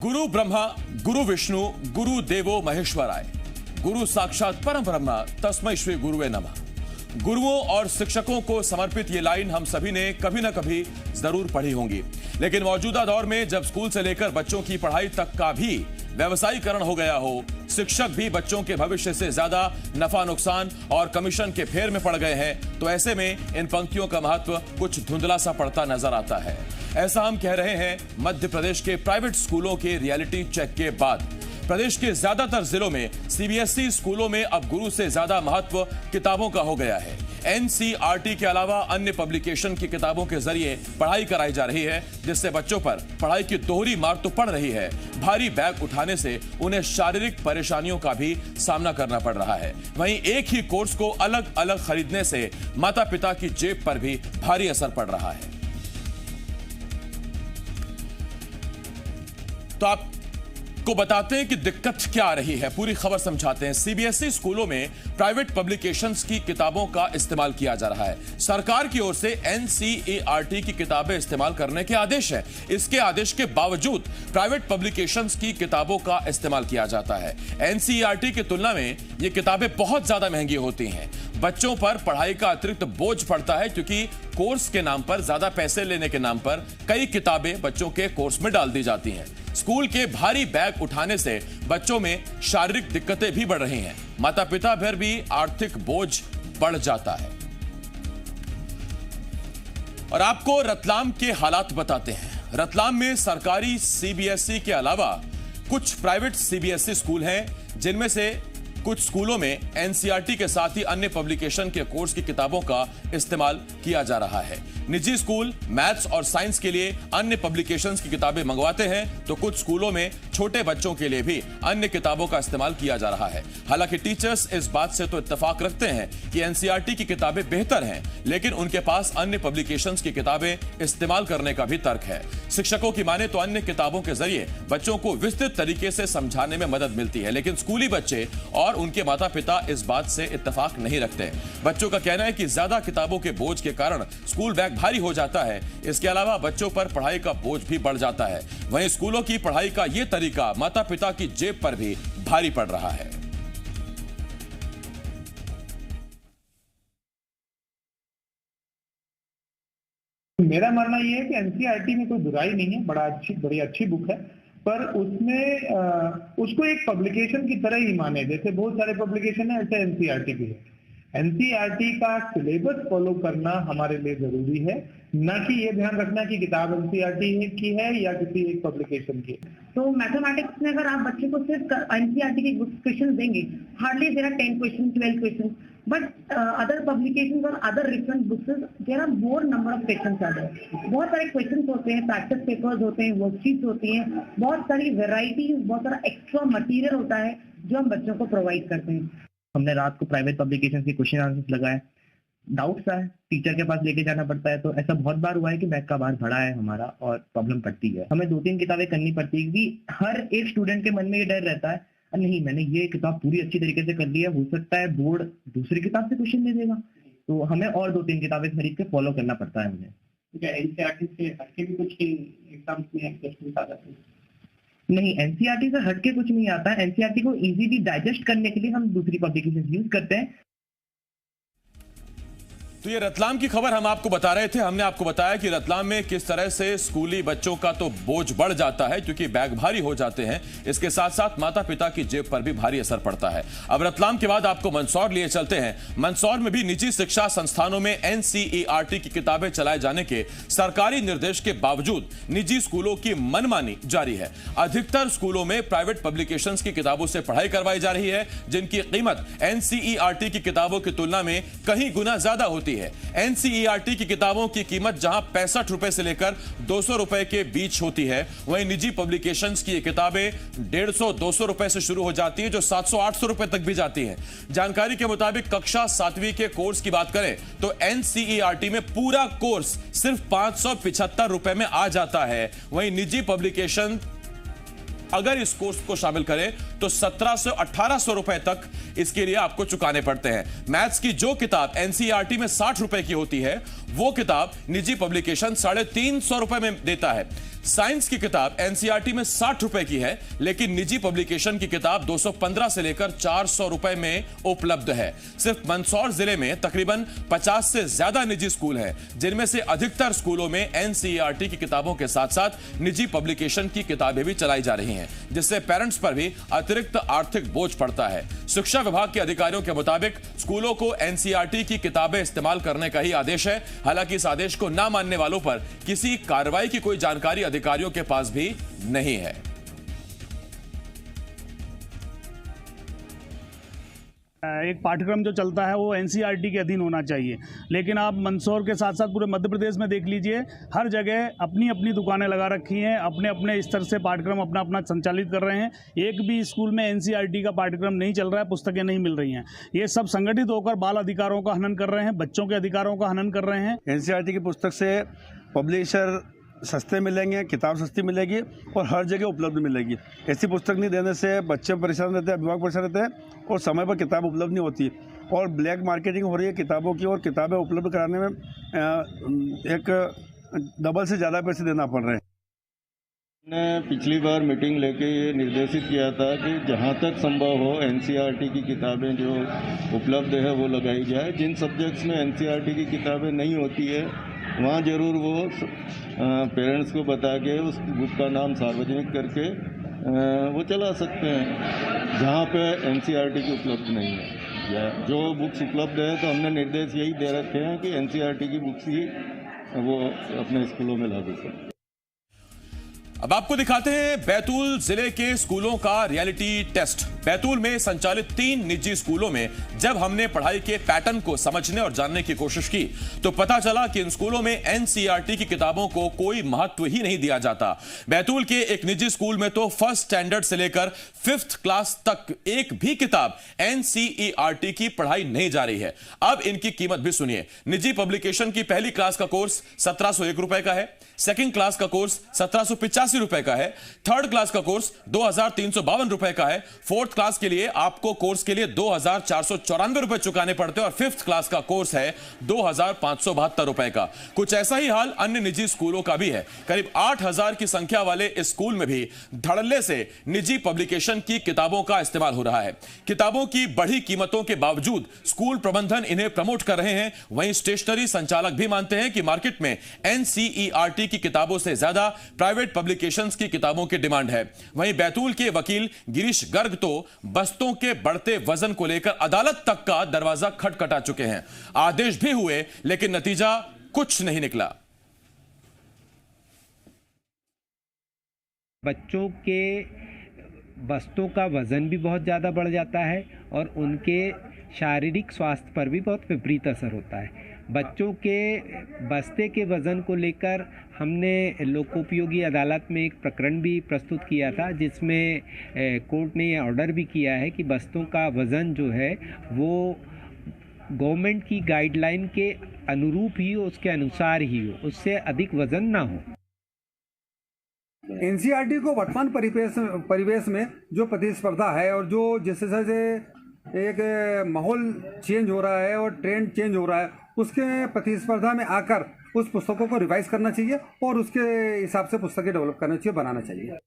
गुरु ब्रह्मा गुरु विष्णु गुरु देवो महेश्वराय, गुरु साक्षात परम ब्रह्म तस्मै श्री गुरुवे नमः। गुरुओं और शिक्षकों को समर्पित ये लाइन हम सभी ने कभी ना कभी जरूर पढ़ी होंगी, लेकिन मौजूदा दौर में जब स्कूल से लेकर बच्चों की पढ़ाई तक का भी व्यवसायीकरण हो गया हो, शिक्षक भी बच्चों के भविष्य से ज्यादा नफा नुकसान और कमीशन के फेर में पड़ गए हैं, तो ऐसे में इन पंक्तियों का महत्व कुछ धुंधला सा पड़ता नजर आता है। ऐसा हम कह रहे हैं मध्य प्रदेश के प्राइवेट स्कूलों के रियलिटी चेक के बाद। प्रदेश के ज्यादातर जिलों में सीबीएसई स्कूलों में अब गुरु से ज्यादा महत्व किताबों का हो गया है। एनसीईआरटी के अलावा अन्य पब्लिकेशन की किताबों के जरिए पढ़ाई कराई जा रही है, जिससे बच्चों पर पढ़ाई की दोहरी मार तो पड़ रही है, भारी बैग उठाने से उन्हें शारीरिक परेशानियों का भी सामना करना पड़ रहा है। वहीं एक ही कोर्स को अलग अलग खरीदने से माता पिता की जेब पर भी भारी असर पड़ रहा है। तो आपको बताते हैं कि दिक्कत क्या आ रही है, पूरी खबर समझाते हैं। सीबीएसई स्कूलों में प्राइवेट पब्लिकेशंस की किताबों का इस्तेमाल किया जा रहा है। सरकार की ओर से एनसीईआरटी की किताबें इस्तेमाल करने के आदेश है। इसके आदेश के बावजूद प्राइवेट पब्लिकेशंस की किताबों का इस्तेमाल किया जाता है। एनसीईआरटी की तुलना में ये किताबें बहुत ज्यादा महंगी होती हैं। बच्चों पर पढ़ाई का अतिरिक्त बोझ पड़ता है, क्योंकि कोर्स के नाम पर, ज्यादा पैसे लेने के नाम पर कई किताबें बच्चों के कोर्स में डाल दी जाती हैं। स्कूल के भारी बैग उठाने से बच्चों में शारीरिक दिक्कतें भी बढ़ रही हैं। माता पिता पर भी आर्थिक बोझ बढ़ जाता है। और आपको रतलाम के हालात बताते हैं। रतलाम में सरकारी सीबीएसई के अलावा कुछ प्राइवेट सीबीएसई स्कूल हैं, जिनमें से कुछ स्कूलों में एनसीईआरटी के साथ ही अन्य पब्लिकेशन के कोर्स की किताबों का इस्तेमाल किया जा रहा है। निजी स्कूल मैथ्स और साइंस के लिए अन्य पब्लिकेशंस की किताबें मंगवाते हैं, तो कुछ स्कूलों में छोटे बच्चों के लिए भी अन्य किताबों का इस्तेमाल किया जा रहा है। हालांकि टीचर्स इस बात से तो इत्तेफाक रखते हैं कि एनसीईआरटी की किताबें बेहतर हैं, लेकिन उनके पास अन्य पब्लिकेशंस की किताबें इस्तेमाल करने का भी तर्क है। शिक्षकों की माने तो अन्य किताबों के जरिए बच्चों को विस्तृत तरीके से समझाने में मदद मिलती है, लेकिन स्कूली बच्चे और उनके माता पिता इस बात से इत्तेफाक नहीं रखते। बच्चों का कहना है कि ज्यादा किताबों के बोझ के कारण स्कूल बैग भारी हो जाता है। इसके अलावा बच्चों पर पढ़ाई का बोझ भी बढ़ जाता है। वहीं स्कूलों की पढ़ाई का यह तरीका माता पिता की जेब पर भी भारी पड़ रहा है। मेरा मानना यह है कि एनसीईआरटी में कोई बुराई नहीं है, बड़ी अच्छी बुक है, पर उसमें उसको एक पब्लिकेशन की तरह ही माने। जैसे बहुत सारे पब्लिकेशन है, ऐसे एनसीईआरटी भी है। एनसीईआरटी का सिलेबस फॉलो करना हमारे लिए जरूरी है, न कि ये ध्यान रखना कि किताब एनसीईआरटी की है या किसी एक पब्लिकेशन की है। तो मैथमेटिक्स में अगर आप बच्चे को सिर्फ एनसीईआरटी के क्वेश्चन देंगे, hardly there are 10 question 12 question, but other publications और other reference books there are more number of questions are there. बहुत सारे क्वेश्चंस होते हैं, प्रैक्टिस पेपर्स होते हैं, वर्कशीट्स होती हैं, बहुत सारी वेराइटीज, बहुत सारा एक्स्ट्रा मटेरियल होता है जो हम बच्चों को प्रोवाइड करते हैं। हमने रात को प्राइवेट पब्लिकेशन के क्वेश्चन आंसर्स लगाए, डाउट्स आए, टीचर के पास लेके जाना पड़ता है। तो ऐसा बहुत बार हुआ है कि बैग का भार बढ़ा है हमारा और प्रॉब्लम पड़ती है। हमें 2-3 किताबें करनी पड़ती है, क्योंकि हर एक स्टूडेंट के मन में ये डर रहता है, नहीं मैंने ये किताब पूरी अच्छी तरीके से कर ली है, हो सकता है बोर्ड दूसरी किताब से क्वेश्चन दे देगा, तो हमें और 2-3 किताबें खरीद के फॉलो करना पड़ता है हमें। एनसीईआरटी से हटके भी कुछ एग्जाम्स में क्वेश्चन आ जाते हैं? नहीं, एनसीईआरटी से हटके कुछ नहीं आता है। एनसीईआरटी को इजीली डाइजेस्ट करने के लिए हम दूसरी पब्लिकेशन यूज करते हैं। तो ये रतलाम की खबर हम आपको बता रहे थे। हमने आपको बताया कि रतलाम में किस तरह से स्कूली बच्चों का तो बोझ बढ़ जाता है, क्योंकि बैग भारी हो जाते हैं। इसके साथ साथ माता पिता की जेब पर भी भारी असर पड़ता है। अब रतलाम के बाद आपको मंदसौर लिए चलते हैं। मंदसौर में भी निजी शिक्षा संस्थानों में एनसीईआरटी की किताबें चलाए जाने के सरकारी निर्देश के बावजूद निजी स्कूलों की मनमानी जारी है। अधिकतर स्कूलों में प्राइवेट पब्लिकेशंस की किताबों से पढ़ाई करवाई जा रही है, जिनकी कीमत एनसीईआरटी की किताबों की तुलना में कहीं गुना ज्यादा होती है। एनसीईआरटी की किताबों की कीमत जहां 65 रुपए से लेकर 200 रुपए के बीच होती है, वहीं निजी पब्लिकेशंस की ये किताबें 150-200 रुपए से शुरू हो जाती है, जो 700-800 रुपए तक भी जाती हैं। जानकारी के मुताबिक कक्षा 7वीं के कोर्स की बात करें तो एनसीईआरटी में पूरा कोर्स सिर्फ 575 रुपए में आ जाता है। वहीं निजी पब्लिकेशन अगर इस कोर्स को शामिल करें तो 1700-1800 रुपए तक इसके लिए आपको चुकाने पड़ते हैं। मैथ्स की जो किताब एनसीईआरटी में 60 रुपए की होती है, वो किताब निजी पब्लिकेशन 350 रुपए में देता है। साइंस की किताब एनसीईआरटी में 60 रुपए की है, लेकिन निजी पब्लिकेशन की किताब 215 से लेकर 400 रुपए में उपलब्ध है। सिर्फ मंदसौर जिले में तकरीबन 50 से ज्यादा निजी स्कूल हैं, जिनमें से अधिकतर स्कूलों में एनसीईआरटी की किताबों के साथ साथ निजी पब्लिकेशन की किताबें भी चलाई जा रही हैं, जिससे पेरेंट्स पर भी अतिरिक्त आर्थिक बोझ पड़ता है। शिक्षा विभाग के अधिकारियों के मुताबिक स्कूलों को एनसीईआरटी की किताबें इस्तेमाल करने का ही आदेश है। हालांकि इस आदेश को न मानने वालों पर किसी कार्रवाई की कोई जानकारी अधिकारियों के पास भी नहीं है। एक पाठ्यक्रम जो चलता है वो एनसीईआरटी के अधीन होना चाहिए, लेकिन आप मंदसौर के साथ साथ पूरे मध्य प्रदेश में देख लीजिए, हर जगह अपनी अपनी दुकानें लगा रखी हैं, अपने अपने स्तर से पाठ्यक्रम अपना अपना संचालित कर रहे हैं। एक भी स्कूल में एनसीईआरटी का पाठ्यक्रम नहीं चल रहा है, पुस्तकें नहीं मिल रही हैं। ये सब संगठित होकर बाल अधिकारों का हनन कर रहे हैं, बच्चों के अधिकारों का हनन कर रहे हैं। एनसीईआरटी की पुस्तक से पब्लिशर सस्ते मिलेंगे, किताब सस्ती मिलेगी और हर जगह उपलब्ध मिलेगी। ऐसी पुस्तक नहीं देने से बच्चे परेशान रहते हैं, अभिभावक परेशान रहते हैं और समय पर किताब उपलब्ध नहीं होती और ब्लैक मार्केटिंग हो रही है किताबों की, और किताबें उपलब्ध कराने में एक डबल से ज़्यादा पैसे देना पड़ रहे हैं। ने पिछली बार मीटिंग लेके ये निर्देशित किया था कि जहाँ तक संभव हो एनसीईआरटी की किताबें जो उपलब्ध है वो लगाई जाए। जिन सब्जेक्ट्स में एनसीईआरटी की किताबें नहीं होती है वहाँ ज़रूर वो पेरेंट्स को बता के उस बुक का नाम सार्वजनिक करके वो चला सकते हैं जहाँ पे एनसीईआरटी की उपलब्ध नहीं है। या जो बुक्स उपलब्ध है तो हमने निर्देश यही दे रखे हैं कि एनसीईआरटी की बुक्स ही वो अपने स्कूलों में लागू करें। अब आपको दिखाते हैं बैतूल जिले के स्कूलों का रियलिटी टेस्ट। बैतूल में संचालित 3 निजी स्कूलों में जब हमने पढ़ाई के पैटर्न को समझने और जानने की कोशिश की तो पता चला कि इन स्कूलों में एनसीईआरटी की किताबों को कोई महत्व ही नहीं दिया जाता। बैतूल के एक निजी स्कूल में तो फर्स्ट स्टैंडर्ड से लेकर 5th क्लास तक एक भी किताब एनसीईआरटी की पढ़ाई नहीं जा रही है। अब इनकी कीमत भी सुनिए। निजी पब्लिकेशन की पहली क्लास का कोर्स 1701 रुपए का है, सेकंड क्लास का कोर्स 1785 रुपए का है, थर्ड क्लास का कोर्स 2352 रुपए का है, फोर्थ क्लास के लिए आपको कोर्स के लिए 2494 रुपए चुकाने पड़ते हैं और 5th क्लास का कोर्स है 2572 रुपए का। कुछ ऐसा ही हाल अन्य निजी स्कूलों का भी है। करीब 8000 की संख्या वाले इस स्कूल में भी धड़ल्ले से निजी पब्लिकेशन की किताबों का इस्तेमाल हो रहा है। किताबों की बढ़ी कीमतों के बावजूद स्कूल प्रबंधन इन्हें प्रमोट कर रहे हैं। वहीं स्टेशनरी संचालक भी मानते हैं कि मार्केट में एनसीईआरटी की किताबों से ज्यादा प्राइवेट पब्लिकेशंस की किताबों की डिमांड है। वहीं बैतूल के वकील गिरीश गर्ग तो बस्तों के बढ़ते वजन को लेकर अदालत तक का दरवाजा खटखटा चुके हैं। आदेश भी हुए लेकिन नतीजा कुछ नहीं निकला। बच्चों के बस्तों का वजन भी बहुत ज़्यादा बढ़ जाता है और उनके शारीरिक स्वास्थ्य पर भी बहुत विपरीत असर होता है। बच्चों के बस्ते के वज़न को लेकर हमने लोकोपयोगी अदालत में एक प्रकरण भी प्रस्तुत किया था, जिसमें कोर्ट ने यह ऑर्डर भी किया है कि बस्तों का वज़न जो है वो गवर्नमेंट की गाइडलाइन के अनुरूप ही हो, उसके अनुसार ही हो, उससे अधिक वज़न ना हो। एनसीईआरटी को वर्तमान परिवेश में जो प्रतिस्पर्धा है और जो जिस तरह से एक माहौल चेंज हो रहा है और ट्रेंड चेंज हो रहा है, उसके प्रतिस्पर्धा में आकर उस पुस्तकों को रिवाइज करना चाहिए और उसके हिसाब से पुस्तकें डेवलप करना चाहिए, बनाना चाहिए।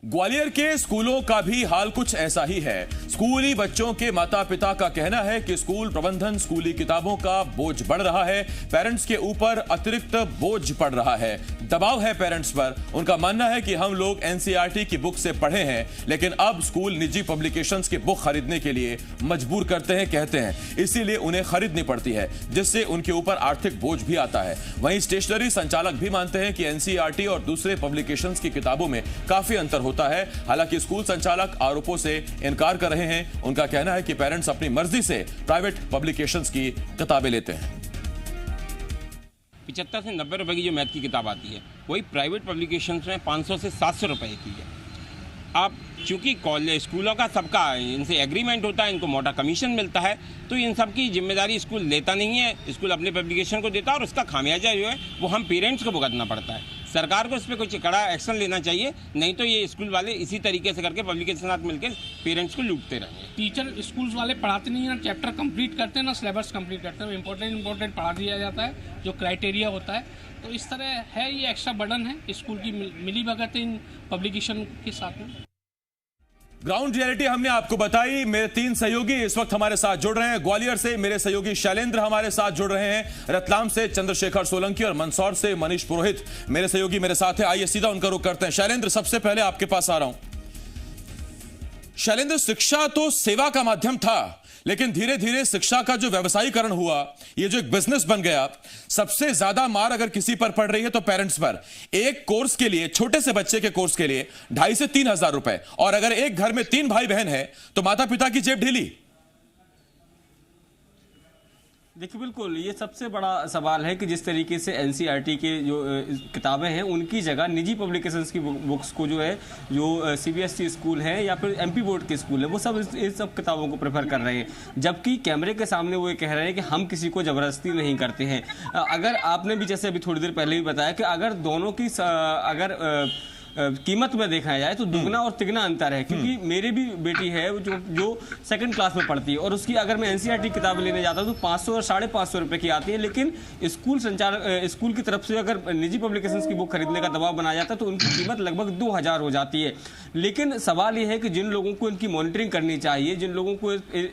ग्वालियर के स्कूलों का भी हाल कुछ ऐसा ही है। स्कूली बच्चों के माता पिता का कहना है कि स्कूल प्रबंधन स्कूली किताबों का बोझ बढ़ रहा है, पेरेंट्स के ऊपर अतिरिक्त बोझ पड़ रहा है, दबाव है पेरेंट्स पर। उनका मानना है कि हम लोग एनसीईआरटी की बुक से पढ़े हैं, लेकिन अब स्कूल निजी पब्लिकेशंस की बुक खरीदने के लिए मजबूर करते हैं, कहते हैं, इसीलिए उन्हें खरीदनी पड़ती है, जिससे उनके ऊपर आर्थिक बोझ भी आता है। वहीं स्टेशनरी संचालक भी मानते हैं कि एनसीईआरटी और दूसरे पब्लिकेशंस की किताबों में काफी अंतर होता है। हालांकि स्कूल संचालक आरोपों से इनकार कर रहे हैं। उनका कहना है कि पेरेंट्स अपनी मर्जी से प्राइवेट पब्लिकेशंस की किताबें लेते हैं। 75 से 90 रुपए की जो मैथ की किताब आती है वही प्राइवेट पब्लिकेशंस में 500 से 700 रुपए की है। अब चूंकि कॉलेज स्कूलों का सबका इनसे एग्रीमेंट होता है, इनको मोटा कमीशन मिलता है, तो इन सब की जिम्मेदारी स्कूल लेता नहीं है। स्कूल अपने पब्लिकेशन को देता है और उसका खामियाजा जो है वो हम पेरेंट्स को भुगतना पड़ता है। सरकार को इस पर कुछ कड़ा एक्शन लेना चाहिए, नहीं तो ये स्कूल वाले इसी तरीके से करके पब्लिक के साथ मिलकर पेरेंट्स को लूटते रहेंगे। टीचर स्कूल्स वाले पढ़ाते नहीं है, ना चैप्टर कंप्लीट करते हैं ना सिलेबस कंप्लीट करते हैं। इंपॉर्टेंट पढ़ा दिया जाता है जो क्राइटेरिया होता है। तो इस तरह है, ये एक्स्ट्रा बर्डन है स्कूल की मिली भगत इन पब्लिकेशन के साथ में। ग्राउंड रियलिटी हमने आपको बताई। मेरे 3 सहयोगी इस वक्त हमारे साथ जुड़ रहे हैं। ग्वालियर से मेरे सहयोगी शैलेंद्र हमारे साथ जुड़ रहे हैं, रतलाम से चंद्रशेखर सोलंकी और मंदसौर से मनीष पुरोहित मेरे सहयोगी मेरे साथ है। आइए सीधा उनका रुख करते हैं। शैलेंद्र, सबसे पहले आपके पास आ रहा हूं। शैलेंद्र, शिक्षा तो सेवा का माध्यम था, लेकिन धीरे धीरे शिक्षा का जो व्यवसायीकरण हुआ, ये जो एक बिजनेस बन गया, सबसे ज्यादा मार अगर किसी पर पड़ रही है तो पेरेंट्स पर। एक कोर्स के लिए, छोटे से बच्चे के कोर्स के लिए 2,500 से 3,000 रुपए, और अगर एक घर में 3 भाई बहन है तो माता पिता की जेब ढीली। देखिए, बिल्कुल ये सबसे बड़ा सवाल है कि जिस तरीके से एनसीईआरटी के जो किताबें हैं उनकी जगह निजी पब्लिकेशंस की बुक्स को जो है, जो सीबीएसई स्कूल हैं या फिर एमपी बोर्ड के स्कूल हैं, वो सब इस सब किताबों को प्रेफर कर रहे हैं। जबकि कैमरे के सामने वो ये कह रहे हैं कि हम किसी को ज़बरदस्ती नहीं करते हैं। अगर आपने भी जैसे अभी थोड़ी देर पहले भी बताया कि अगर दोनों की कीमत में देखा जाए तो दुगना और तिगना अंतर है, क्योंकि मेरी भी बेटी है जो 2nd क्लास में पढ़ती है, और उसकी अगर मैं एनसीईआरटी किताबें लेने जाता हूं तो 500 और 550 रुपए की आती है। लेकिन स्कूल की तरफ से अगर निजी पब्लिकेशंस की बुक खरीदने का दबाव बनाया जाता है तो उनकी कीमत लगभग 2,000 हो जाती है। लेकिन सवाल यह है कि जिन लोगों को इनकी मॉनिटरिंग करनी चाहिए, जिन लोगों को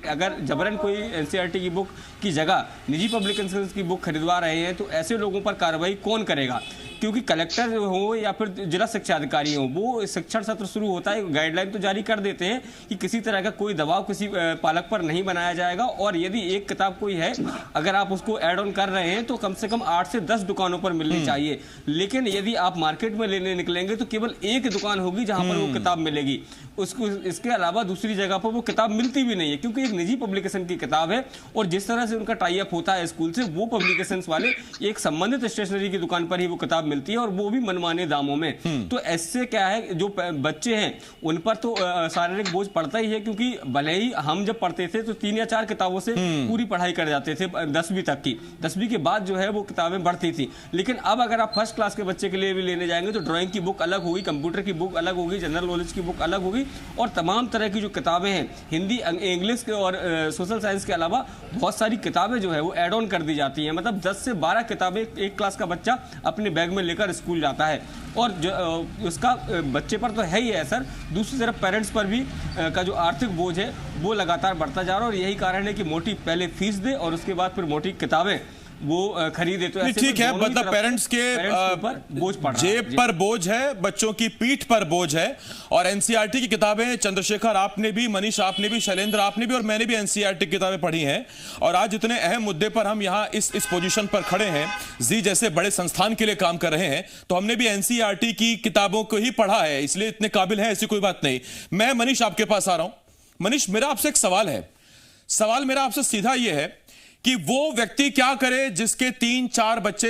अगर जबरन कोई एनसीईआरटी की बुक की जगह निजी पब्लिकेशंस की बुक खरीदवा रहे हैं तो ऐसे लोगों पर कार्रवाई कौन करेगा? क्योंकि कलेक्टर हो या फिर जिला शिक्षा अधिकारी हो, वो शिक्षण सत्र शुरू होता है, गाइडलाइन तो जारी कर देते हैं कि किसी तरह का कोई दबाव किसी पालक पर नहीं बनाया जाएगा, और यदि एक किताब कोई है अगर आप उसको ऐड ऑन कर रहे हैं तो कम से कम 8 से 10 दुकानों पर मिलनी चाहिए। लेकिन यदि आप मार्केट में लेने निकलेंगे तो केवल एक दुकान होगी जहां पर वो किताब मिलेगी, उसको इसके अलावा दूसरी जगह पर वो किताब मिलती भी नहीं है, क्योंकि एक निजी पब्लिकेशन की किताब है। और जिस तरह से उनका टाई अप होता है स्कूल से, वो पब्लिकेशन वाले एक संबंधित स्टेशनरी की दुकान पर ही वो किताब मिलती है, और वो भी मनमाने दामों में। तो ऐसे क्या है, जो बच्चे हैं उन पर तो शारीरिक बोझ पड़ता ही है, क्योंकि भले ही हम जब पढ़ते थे तो 3 या 4 किताबों से पूरी पढ़ाई कर जाते थे 10वीं तक की। 10वीं के बाद जो है वो किताबें बढ़ती थी। लेकिन अब अगर आप 1st क्लास के बच्चे के लिए भी लेने जाएंगे तो ड्राइंग की बुक अलग होगी, कंप्यूटर की बुक अलग होगी, जनरल नॉलेज की बुक अलग होगी, और तमाम तरह की जो किताबें हैं, हिंदी, इंग्लिश और सोशल साइंस के अलावा बहुत सारी किताबें जो है वो एड ऑन कर दी जाती हैं। मतलब 10 से 12 किताबें एक क्लास का बच्चा अपने बैग में लेकर स्कूल जाता है, और जो उसका बच्चे पर तो है ही है असर, दूसरी तरफ पेरेंट्स पर भी का जो आर्थिक बोझ है वो लगातार बढ़ता जा रहा है। और यही कारण है कि मोटी पहले फीस दे और उसके बाद फिर मोटी किताबें वो खरीदे। तो ठीक है, मतलब पेरेंट्स के बोझ पड़ रहा है, जेब पर बोझ है, बच्चों की पीठ पर बोझ है। और एनसीईआरटी की किताबें, चंद्रशेखर आपने भी, मनीष आपने भी, शैलेंद्र आपने भी और मैंने भी एनसीईआरटी की किताबें पढ़ी हैं। और आज इतने अहम मुद्दे पर हम यहाँ इस पोजीशन पर खड़े हैं, जी जैसे बड़े संस्थान के लिए काम कर रहे हैं, तो हमने भी एनसीईआरटी की किताबों को ही पढ़ा है, इसलिए इतने काबिल है, ऐसी कोई बात नहीं। मैं मनीष आपके पास आ रहा हूं। मनीष, मेरा आपसे एक सवाल है। सवाल मेरा आपसे सीधा यह है कि वो व्यक्ति क्या करे जिसके 3-4 बच्चे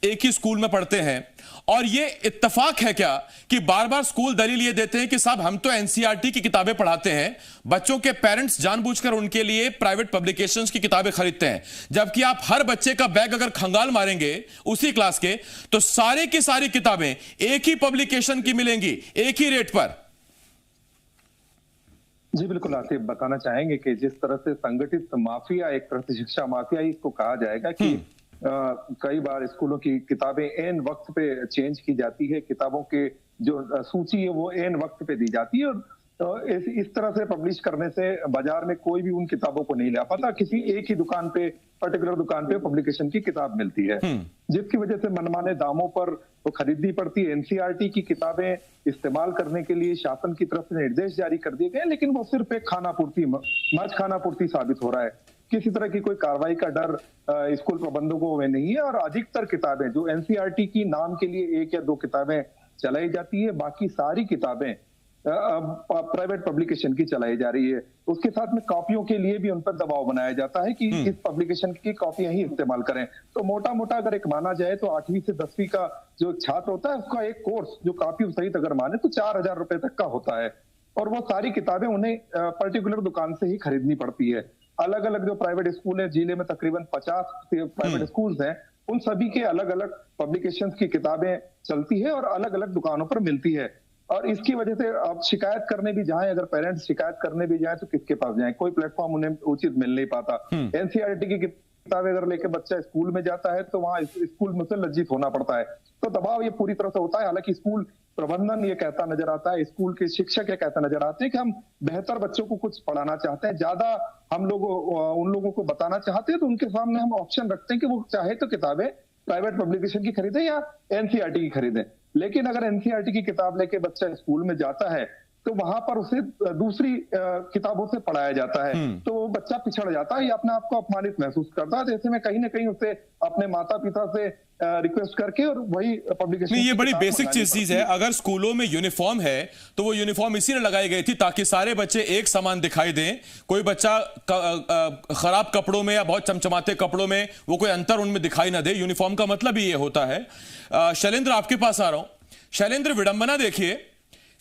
एक ही स्कूल में पढ़ते हैं, और ये इत्तेफाक है क्या कि बार बार स्कूल दलील ये देते हैं कि साहब हम तो एनसीईआरटी की किताबें पढ़ाते हैं, बच्चों के पेरेंट्स जानबूझकर उनके लिए प्राइवेट पब्लिकेशंस की किताबें खरीदते हैं, जबकि आप हर बच्चे का बैग अगर खंगाल मारेंगे उसी क्लास के तो सारी की सारी किताबें एक ही पब्लिकेशन की मिलेंगी, एक ही रेट पर। जी बिल्कुल, आसिफ, बताना चाहेंगे कि जिस तरह से संगठित माफिया, एक तरह से शिक्षा माफिया ही इसको कहा जाएगा कि कई बार स्कूलों की किताबें एन वक्त पे चेंज की जाती है, किताबों के जो सूची है वो एन वक्त पे दी जाती है, और इस तरह से पब्लिश करने से बाजार में कोई भी उन किताबों को नहीं ला पाता। किसी एक ही दुकान पे, पर्टिकुलर दुकान पे पब्लिकेशन की किताब मिलती है, जिसकी वजह से मनमाने दामों पर वो खरीदनी पड़ती है। एनसीईआरटी की किताबें इस्तेमाल करने के लिए शासन की तरफ से निर्देश जारी कर दिए गए, लेकिन वो सिर्फ एक खानापूर्ति साबित हो रहा है। किसी तरह की कोई कार्रवाई का डर स्कूल प्रबंधकों में नहीं है, और अधिकतर किताबें जो एनसीईआरटी की नाम के लिए 1 या 2 किताबें चलाई जाती है, बाकी सारी किताबें प्राइवेट पब्लिकेशन की चलाई जा रही है। उसके साथ में कॉपियों के लिए भी उन पर दबाव बनाया जाता है कि इस पब्लिकेशन की कॉपियां ही इस्तेमाल करें। तो मोटा मोटा अगर एक माना जाए तो 8वीं से 10वीं का जो छात्र होता है उसका एक कोर्स जो कॉपी सहित अगर माने तो 4,000 रुपए तक का होता है, और वो सारी किताबें उन्हें पर्टिकुलर दुकान से ही खरीदनी पड़ती है। अलग अलग जो प्राइवेट स्कूल है, जिले में तकरीबन 50 प्राइवेट स्कूल्स हैं, उन सभी के अलग अलग पब्लिकेशंस की किताबें चलती है और अलग अलग दुकानों पर मिलती है। और इसकी वजह से आप शिकायत करने भी जाएं, अगर पेरेंट्स शिकायत करने भी जाएं तो किसके पास जाएं, कोई प्लेटफॉर्म उन्हें उचित मिल नहीं पाता। एनसीईआरटी की किताबें अगर लेके बच्चा स्कूल में जाता है तो वहां स्कूल में से लज्जित होना पड़ता है। तो दबाव ये पूरी तरह से होता है। हालांकि स्कूल प्रबंधन ये कहता नजर आता है, स्कूल के शिक्षक ये कहता नजर आते हैं कि हम बेहतर बच्चों को कुछ पढ़ाना चाहते हैं, ज्यादा हम लोग उन लोगों को बताना चाहते हैं, तो उनके सामने हम ऑप्शन रखते हैं कि वो चाहे तो किताबें प्राइवेट पब्लिकेशन की खरीदें या एनसीईआरटी की खरीदें। लेकिन अगर एनसीईआरटी की किताब लेके बच्चा स्कूल में जाता है तो वहां पर उसे दूसरी किताबों से पढ़ाया जाता है, तो वो बच्चा पिछड़ जाता है या अपने आप को अपमानित महसूस करता है। जैसे में कहीं ना कहीं उसे अपने माता पिता से रिक्वेस्ट करके और वही पब्लिकेशन। ये बड़ी बेसिक चीज है। अगर स्कूलों में यूनिफॉर्म है तो वो यूनिफॉर्म इसीलिए लगाई गई थी ताकि सारे बच्चे एक समान दिखाई दें, कोई बच्चा खराब कपड़ों में या बहुत चमचमाते कपड़ों में वो कोई अंतर उनमें दिखाई ना दे। यूनिफॉर्म का मतलब ही ये होता है। शैलेंद्र, आपके पास आ रहा हूं। शैलेंद्र, विडंबना देखिए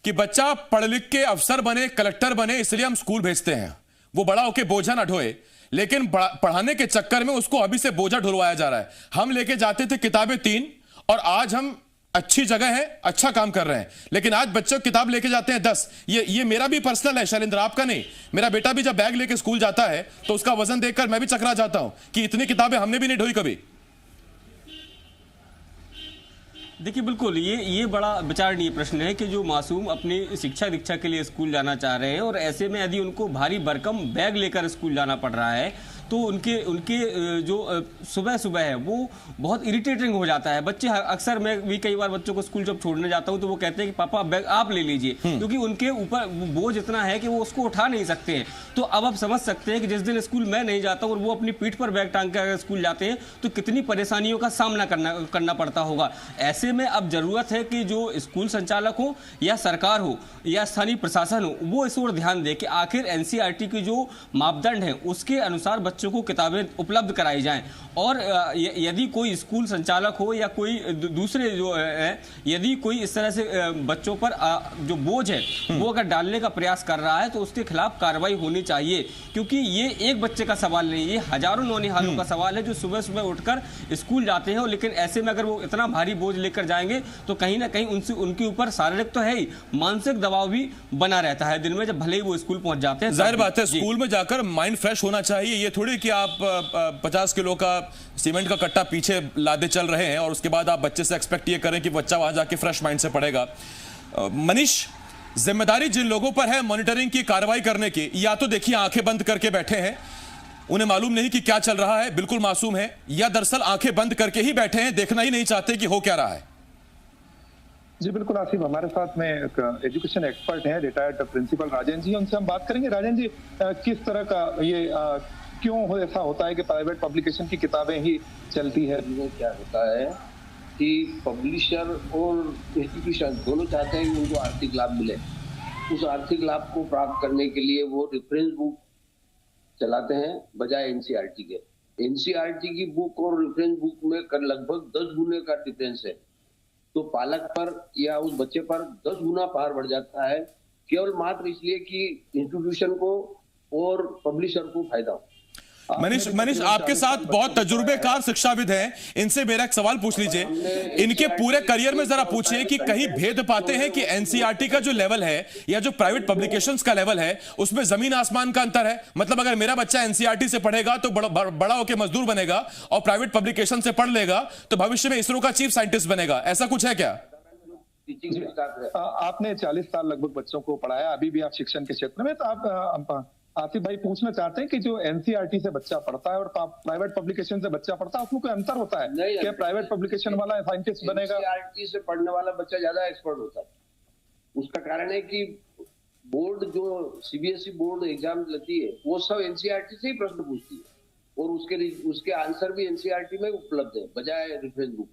कि बच्चा पढ़ लिख के अफसर बने, कलेक्टर बने, इसलिए हम स्कूल भेजते हैं, वो बड़ा होके बोझा ना ढोए, लेकिन पढ़ाने के चक्कर में उसको अभी से बोझा ढुलवाया जा रहा है। हम लेके जाते थे किताबें 3 और आज हम अच्छी जगह है, अच्छा काम कर रहे हैं, लेकिन आज बच्चों किताब लेके जाते हैं 10। ये मेरा भी पर्सनल है शैलेंद्र, आपका नहीं। मेरा बेटा भी जब बैग लेके स्कूल जाता है तो उसका वजन देखकर मैं भी चकरा जाता हूं कि इतनी किताबें हमने भी नहीं ढोई कभी। देखिए, बिल्कुल ये बड़ा विचारणीय प्रश्न है कि जो मासूम अपनी शिक्षा दीक्षा के लिए स्कूल जाना चाह रहे हैं और ऐसे में यदि उनको भारी भरकम बैग लेकर स्कूल जाना पड़ रहा है तो उनके जो सुबह सुबह है वो बहुत इरिटेटिंग हो जाता है। बच्चे अक्सर, मैं भी कई बार बच्चों को स्कूल जब छोड़ने जाता हूं तो वो कहते हैं कि पापा बैग आप ले लीजिए, क्योंकि उनके ऊपर बोझ इतना है कि वो उसको उठा नहीं सकते हैं। तो अब आप समझ सकते हैं कि जिस दिन स्कूल मैं नहीं जाता और वो अपनी पीठ पर बैग टांग कर स्कूल जाते हैं तो कितनी परेशानियों का सामना करना पड़ता होगा। ऐसे में अब जरूरत है कि जो स्कूल संचालक हो या सरकार हो या स्थानीय प्रशासन हो वो इस ओर ध्यान दे कि आखिर एनसीईआरटी की जो मापदंड है उसके अनुसार बच्चों को किताबें उपलब्ध कराई जाएं। और यदि कोई स्कूल संचालक हो या कोई दूसरे जो है, यदि कोई इस तरह से बच्चों पर जो बोझ है वो अगर डालने का प्रयास कर रहा है तो उसके खिलाफ कार्रवाई होनी चाहिए, क्योंकि ये एक बच्चे का सवाल नहीं, ये हजारों नौनिहालों का सवाल है जो सुबह सुबह उठकर स्कूल जाते हैं। लेकिन ऐसे में अगर वो इतना भारी बोझ लेकर जाएंगे तो कहीं ना कहीं उनके ऊपर शारीरिक तो है ही, मानसिक दबाव भी बना रहता है दिन में, जब भले ही वो स्कूल पहुंच जाते हैं। जाहिर बात है स्कूल में जाकर माइंड फ्रेश होना चाहिए। ये थोड़ी कि आप 50 किलो का सीमेंट का कट्टा पीछे लादे चल रहे हैं और उसके बाद आप बच्चे से एक्सपेक्ट ये करें कि बच्चा वहां जाके फ्रेश माइंड से पढ़ेगा। मनीष, जिम्मेदारी जिन लोगों पर है मॉनिटरिंग की, कार्रवाई करने की, या तो देखिए आंखें बंद करके बैठे हैं, उन्हें मालूम नहीं कि क्या चल रहा है, बिल्कुल मासूम है, या दरअसल आंखें बंद करके ही बैठे हैं, देखना ही नहीं चाहते कि हो क्या रहा है। जी बिल्कुल आसिफ, हमारे साथ में एजुकेशन एक्सपर्ट हैं, रिटायर्ड प्रिंसिपल राजेंद्र जी, उनसे हम बात करेंगे। राजेंद्र जी, किस तरह का ये क्यों ऐसा होता है कि प्राइवेट पब्लिकेशन की किताबें ही चलती है? क्या होता है कि पब्लिशर और इंस्टीट्यूशन दोनों चाहते हैं कि उनको आर्थिक लाभ मिले। उस आर्थिक लाभ को प्राप्त करने के लिए वो रेफरेंस बुक चलाते हैं बजाय एनसीईआरटी के। एनसीईआरटी की बुक और रेफरेंस बुक में लगभग 10 गुने का डिफरेंस है, तो पालक पर या उस बच्चे पर 10 गुना भार बढ़ जाता है, केवल मात्र इसलिए कि इंस्टीट्यूशन को और पब्लिशर को फायदा हो। मनीष, आपके साथ बहुत तजुर्बेकार शिक्षाविद हैं, इनसे मेरा एक सवाल पूछ लीजिए। इनके पूरे करियर में जरा पूछिए कि कहीं भेद पाते हैं कि एनसीईआरटी का जो लेवल है या जो प्राइवेट पब्लिकेशंस का लेवल है उसमें जमीन आसमान का अंतर है? मतलब अगर मेरा बच्चा एनसीईआरटी से पढ़ेगा तो बड़ा होकर मजदूर बनेगा और प्राइवेट पब्लिकेशन से पढ़ लेगा तो भविष्य में इसरो का चीफ साइंटिस्ट बनेगा, ऐसा कुछ है क्या? आपने 40 साल लगभग बच्चों को पढ़ाया, अभी भी आप शिक्षण के क्षेत्र में, तो आप आसिफ भाई पूछना चाहते हैं कि जो एनसीईआरटी से बच्चा पढ़ता है और प्राइवेट पब्लिकेशन से बच्चा पढ़ता है उसमें कोई अंतर होता है? क्या प्राइवेट पब्लिकेशन वाला साइंटिस्ट बनेगा? एनसीईआरटी से पढ़ने वाला बच्चा ज्यादा एक्सपर्ट होता है। उसका कारण है कि बोर्ड जो सीबीएसई बोर्ड एग्जाम लेती है वो सब एनसीईआरटी से ही प्रश्न पूछती है और उसके आंसर भी एनसीईआरटी में उपलब्ध है बजाय रेफरेंस बुक।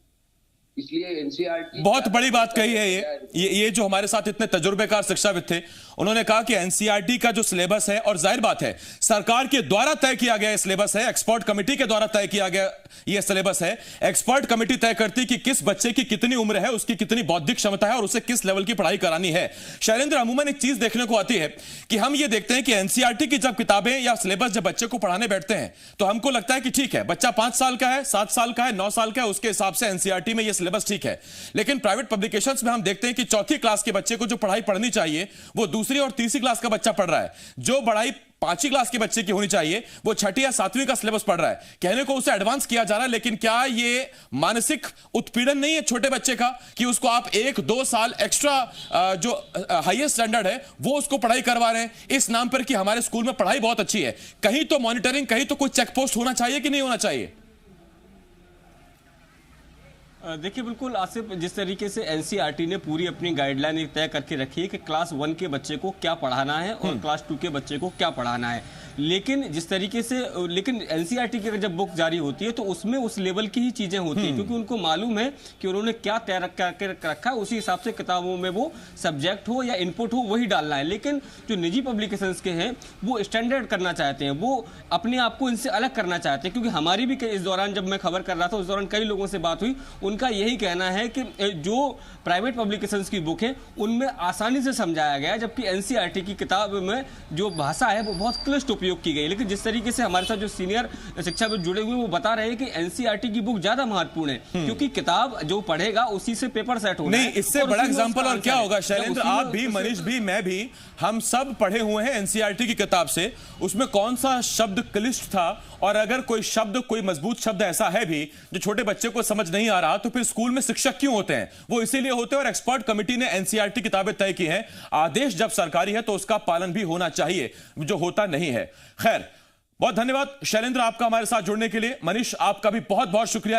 इसलिए एनसीईआरटी बहुत बड़ी बात कही है ये जो हमारे साथ इतने तजुर्बेकार शिक्षाविद थे, उन्होंने कहा कि एनसीईआरटी का जो सिलेबस है, और जाहिर बात है सरकार के द्वारा तय किया गया सिलेबस है, एक्सपर्ट कमेटी के द्वारा तय किया गया यह सिलेबस है। एक्सपर्ट कमेटी तय करती कि किस बच्चे की कितनी उम्र है, उसकी कितनी बौद्धिक क्षमता है और उसे किस लेवल की पढ़ाई करानी है। शैलेंद्र, अमूमन एक चीज देखने को आती है कि हम ये देखते हैं कि एनसीईआरटी की जब किताबें या सिलेबस जब बच्चे को पढ़ाने बैठते हैं तो हमको लगता है कि ठीक है, बच्चा 5 साल का है, 7 साल का है, 9 साल का है, उसके हिसाब से एनसीईआरटी में यह सिलेबस ठीक है। लेकिन प्राइवेट पब्लिकेशंस में हम देखते हैं कि चौथी क्लास के बच्चे को जो पढ़ाई पढ़नी चाहिए वो दूसरी और तीसरी क्लास का बच्चा पढ़ रहा है। जो पढ़ाई 5वीं क्लास के बच्चे की होनी चाहिए वो 6ठी या 7वीं का सिलेबस पढ़ रहा है। कहने को उसे एडवांस किया जा रहा है, लेकिन क्या ये मानसिक उत्पीड़न नहीं है छोटे बच्चे का कि उसको आप 1-2 साल एक्स्ट्रा जो हाईएस्ट स्टैंडर्ड है वो उसको पढ़ाई करवा रहे हैं इस नाम पर कि हमारे स्कूल में पढ़ाई बहुत अच्छी है? कहीं तो मॉनिटरिंग, कहीं तो कोई चेक पोस्ट होना चाहिए कि नहीं होना चाहिए? देखिए, बिल्कुल आसिफ, जिस तरीके से एनसीईआरटी ने पूरी अपनी गाइडलाइन तय करके रखी है कि क्लास 1 के बच्चे को क्या पढ़ाना है और क्लास 2 के बच्चे को क्या पढ़ाना है, लेकिन जिस तरीके से एनसीईआरटी की जब बुक जारी होती है तो उसमें उस लेवल की ही चीजें होती हैं, क्योंकि उनको मालूम है कि उन्होंने क्या तय करके रखा है, उसी हिसाब से किताबों में वो सब्जेक्ट हो या इनपुट हो वही डालना है। लेकिन जो निजी पब्लिकेशंस के हैं वो स्टैंडर्ड करना चाहते हैं, वो अपने आप को इनसे अलग करना चाहते हैं। क्योंकि हमारी भी इस दौरान जब मैं खबर कर रहा था उस दौरान कई लोगों से बात हुई, उनका यही कहना है कि जो प्राइवेट पब्लिकेशंस की बुक है उनमें आसानी से समझाया गया है, जबकि एनसीईआरटी की किताब में जो भाषा है वो बहुत क्लिष्ट उपयोग की गई। लेकिन जिस तरीके से हमारे साथ जो सीनियर शिक्षाविद जुड़े हुए वो बता रहे हैं कि एनसीईआरटी की बुक ज्यादा महत्वपूर्ण है, क्योंकि किताब जो पढ़ेगा उसी से पेपर सेट होगा। नहीं, इससे बड़ा एग्जांपल और क्या होगा शैलेंद्र? आप भी, मनीष भी, मैं भी, हम सब पढ़े हुए हैं एनसीईआरटी की किताब से। उसमें कौन सा शब्द क्लिष्ट था, और अगर कोई शब्द, कोई मजबूत शब्द ऐसा है भी जो छोटे बच्चे को समझ नहीं आ रहा, तो फिर स्कूल में शिक्षक क्यों होते हैं? वो इसीलिए होते हैं। और एक्सपर्ट कमेटी ने एनसीईआरटी किताबें तय की हैं। आदेश जब सरकारी है तो उसका पालन भी होना चाहिए, जो होता नहीं है। खैर, बहुत धन्यवाद शैलेंद्र आपका हमारे साथ जुड़ने के लिए। मनीष, आपका भी बहुत बहुत शुक्रिया।